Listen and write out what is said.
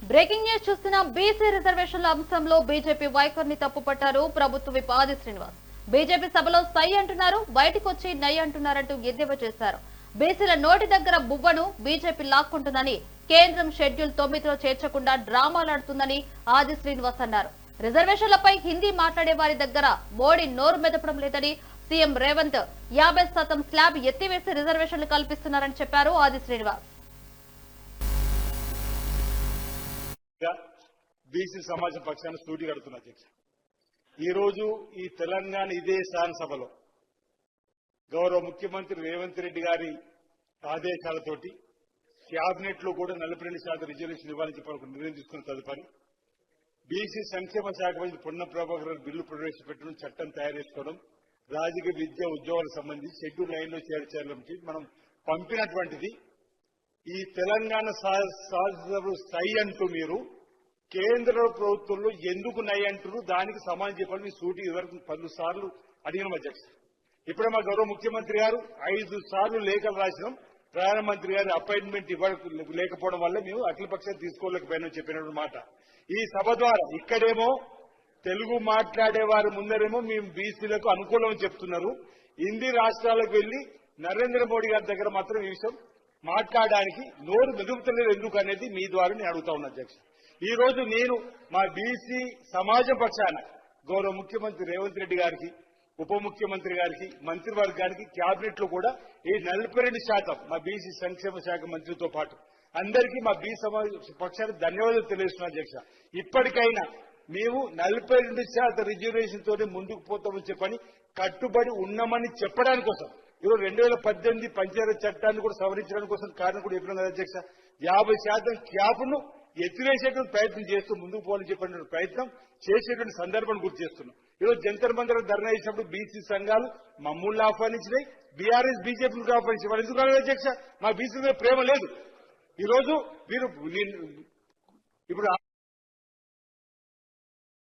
Breaking news చూస్తున్న BC రిజర్వేషన్ల అంశంలో బీజేపీ వైఖరిని తప్పుపట్టారు ప్రభుత్వ విప్ ఆది శ్రీనివాస్. బీజేపీ సభలో సై అంటున్నారు, బయటకు వచ్చి నై అంటున్నారంటూ ఎద్దేవా చేశారు. బీసీల నోటి దగ్గర బువ్వను బీజేపీ లాక్కుంటుందని, కేంద్రం షెడ్యూల్ 9లో చేర్చకుండా డ్రామాలాడుతుందని ఆది శ్రీనివాస్ అన్నారు. రిజర్వేషన్లపై హిందీ మాట్లాడే వారి దగ్గర మోడీ నోరు మెదపడం లేదని, సీఎం రేవంత్ 50% స్లాబ్ ఎత్తివేసి రిజర్వేషన్లు కల్పిస్తున్నారని చెప్పారు ఆది శ్రీనివాస్. బీసీ సమాజం పక్షాన్ని సూటి కడుతున్న అధ్యక్ష, ఈ రోజు ఈ తెలంగాణ ఇదే శాసనసభలో గౌరవ ముఖ్యమంత్రి రేవంత్ రెడ్డి గారి ఆదేశాలతోటి క్యాబినెట్ లో కూడా 42% రిజర్వేషన్ ఇవ్వాలని చెప్పి నిర్ణయం తీసుకున్న తదుపరి బీసీ సంక్షేమ శాఖ మంత్రి పొన్నం ప్రభాకర్ బిల్లు ప్రవేశపెట్టడం, చట్టం తయారు చేసుకోవడం, రాజకీయ విద్య ఉద్యోగాలకు సంబంధించి షెడ్యూల్ 9లో చేర్చాలని మనం పంపినటువంటిది. ఈ తెలంగాణ శాసనసభ సై అంటూ మీరు కేంద్ర ప్రభుత్వంలో ఎందుకు నై అంటారు, దానికి సమాధానం చెప్పాలని సూటి వరకు 10 సార్లు అడిగిన అధ్యక్ష. ఇప్పుడే మా గౌరవ ముఖ్యమంత్రి గారు 5 సార్లు లేఖలు రాసినాం. ప్రధానమంత్రి గారి అపాయింట్మెంట్ లేకపోవడం వల్ల మేము అఖిలపక్షాన్ని తీసుకోలేకపోయినా చెప్పినటువంటి మాట. ఈ సభ ద్వారా ఇక్కడేమో తెలుగు మాట్లాడే వారి ముందరేమో మేము బీసీలకు అనుకూలం చెప్తున్నారు, హిందీ రాష్ట్రాలకు వెళ్లి నరేంద్ర మోడీ గారి దగ్గర మాత్రం ఈ విషయం మాట్లాడడానికి నోరు మెదుపుతలేదు ఎందుకు అనేది మీ ద్వారా నేను అడుగుతా ఉన్నా అధ్యక్ష. ఈ రోజు నేను మా బీసీ సమాజం పక్షాన గౌరవ ముఖ్యమంత్రి రేవంత్ రెడ్డి గారికి, ఉప ముఖ్యమంత్రి గారికి, మంత్రివర్గానికి, క్యాబినెట్ లో కూడా ఈ 42% మా బీసీ సంక్షేమ శాఖ మంత్రితో పాటు అందరికీ మా బీసీ సమాజ పక్షానికి ధన్యవాదాలు తెలియజేస్తున్నా అధ్యక్ష. ఇప్పటికైనా మేము 42% రిజర్వేషన్ తోనే ముందుకు పోతామని చెప్పని కట్టుబడి ఉన్నామని చెప్పడానికి కోసం ఈరోజు 2018 పంచాయతీ చట్టాన్ని కూడా సవరించడానికి కోసం కారణం కూడా చెప్పినాం కదా అధ్యక్ష. 50% క్యాప్ను ఎత్తివేసేటువంటి ప్రయత్నం చేస్తూ ముందుకు పోవాలని చెప్పిన ప్రయత్నం చేసేటువంటి సందర్భాన్ని గుర్తు చేస్తున్నాం. ఈరోజు జంతర్ మంతర్ ధర్నా చేసినప్పుడు బీసీ సంఘాలు మమ్మల్ని ఆహ్వానించినాయి, బీఆర్ఎస్ బీజేపీకి ఆహ్వానించి వాళ్ళు ఎందుకు రాలేదు అధ్యక్ష? మా బీసీ మీద ప్రేమ లేదు. ఈరోజు మీరు ఇప్పుడు